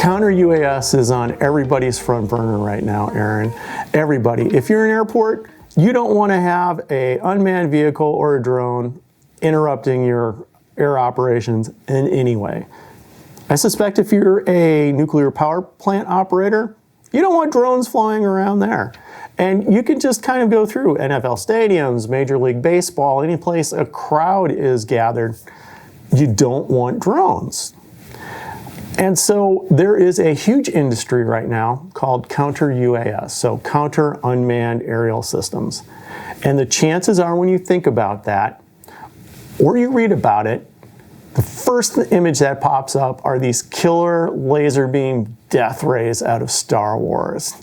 Counter UAS is on everybody's front burner right now, Aaron. Everybody. If you're in an airport, you don't want to have an unmanned vehicle or a drone interrupting your air operations in any way. I suspect if you're a nuclear power plant operator, you don't want drones flying around there. And you can just kind of go through NFL stadiums, Major League Baseball, any place a crowd is gathered. You don't want drones. And so there is a huge industry right now called counter UAS, so counter unmanned aerial systems. And the chances are when you think about that, or you read about it, the first image that pops up are these killer laser beam death rays out of Star Wars.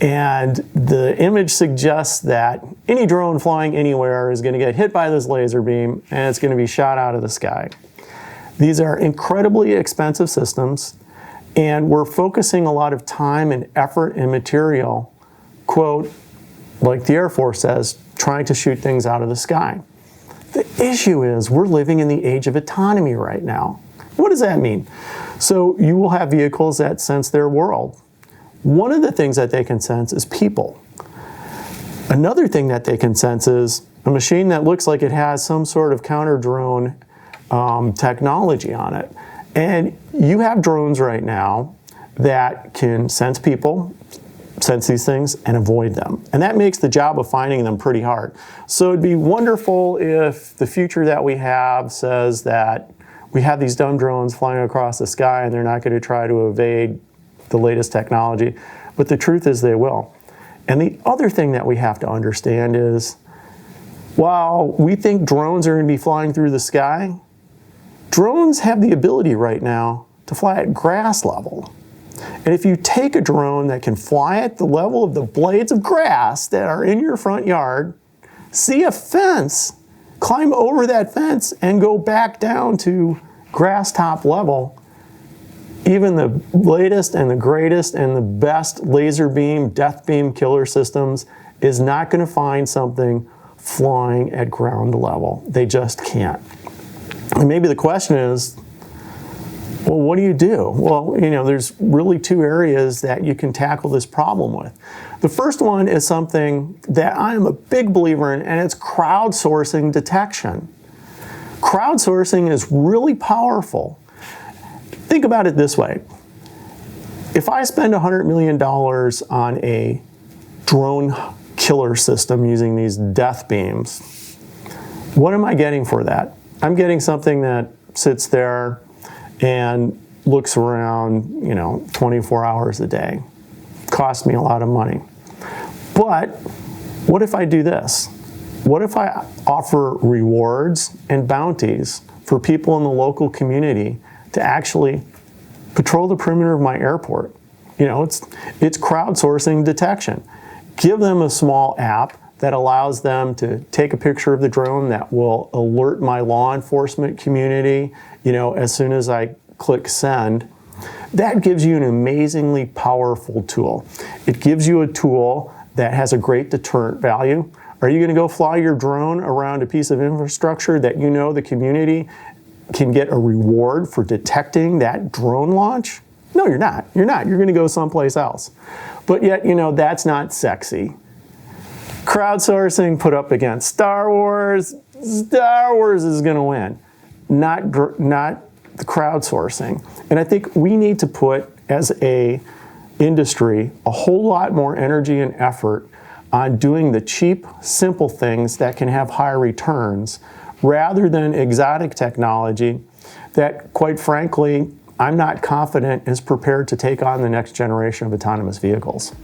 And the image suggests that any drone flying anywhere is going to get hit by this laser beam and it's going to be shot out of the sky. These are incredibly expensive systems, and we're focusing a lot of time and effort and material, quote, like the Air Force says, trying to shoot things out of the sky. The issue is we're living in the age of autonomy right now. What does that mean? So you will have vehicles that sense their world. One of the things that they can sense is people. Another thing that they can sense is a machine that looks like it has some sort of counter-drone technology on it. And you have drones right now that can sense people, sense these things, and avoid them. And that makes the job of finding them pretty hard. So it'd be wonderful if the future that we have says that we have these dumb drones flying across the sky and they're not going to try to evade the latest technology. But the truth is they will. And the other thing that we have to understand is, while we think drones are going to be flying through the sky, drones have the ability right now to fly at grass level. And if you take a drone that can fly at the level of the blades of grass that are in your front yard, see a fence, climb over that fence, and go back down to grass top level, even the latest and the greatest and the best laser beam, death beam killer systems is not going to find something flying at ground level. They just can't. And maybe the question is, well, what do you do? Well, there's really two areas that you can tackle this problem with. The first one is something that I'm a big believer in, and it's crowdsourcing detection. Crowdsourcing is really powerful. Think about it this way. If I spend $100 million on a drone killer system using these death beams, what am I getting for that? I'm getting something that sits there and looks around, 24 hours a day. Cost me a lot of money. But what if I do this? What if I offer rewards and bounties for people in the local community to actually patrol the perimeter of my airport? It's crowdsourcing detection. Give them a small app that allows them to take a picture of the drone that will alert my law enforcement community, as soon as I click send. That gives you an amazingly powerful tool. It gives you a tool that has a great deterrent value. Are you going to go fly your drone around a piece of infrastructure that the community can get a reward for detecting that drone launch? No, you're not. You're not. You're going to go someplace else. But yet, that's not sexy. Crowdsourcing put up against Star Wars. Star Wars is going to win, not the crowdsourcing. And I think we need to put, as a industry, a whole lot more energy and effort on doing the cheap, simple things that can have high returns, rather than exotic technology that, quite frankly, I'm not confident is prepared to take on the next generation of autonomous vehicles.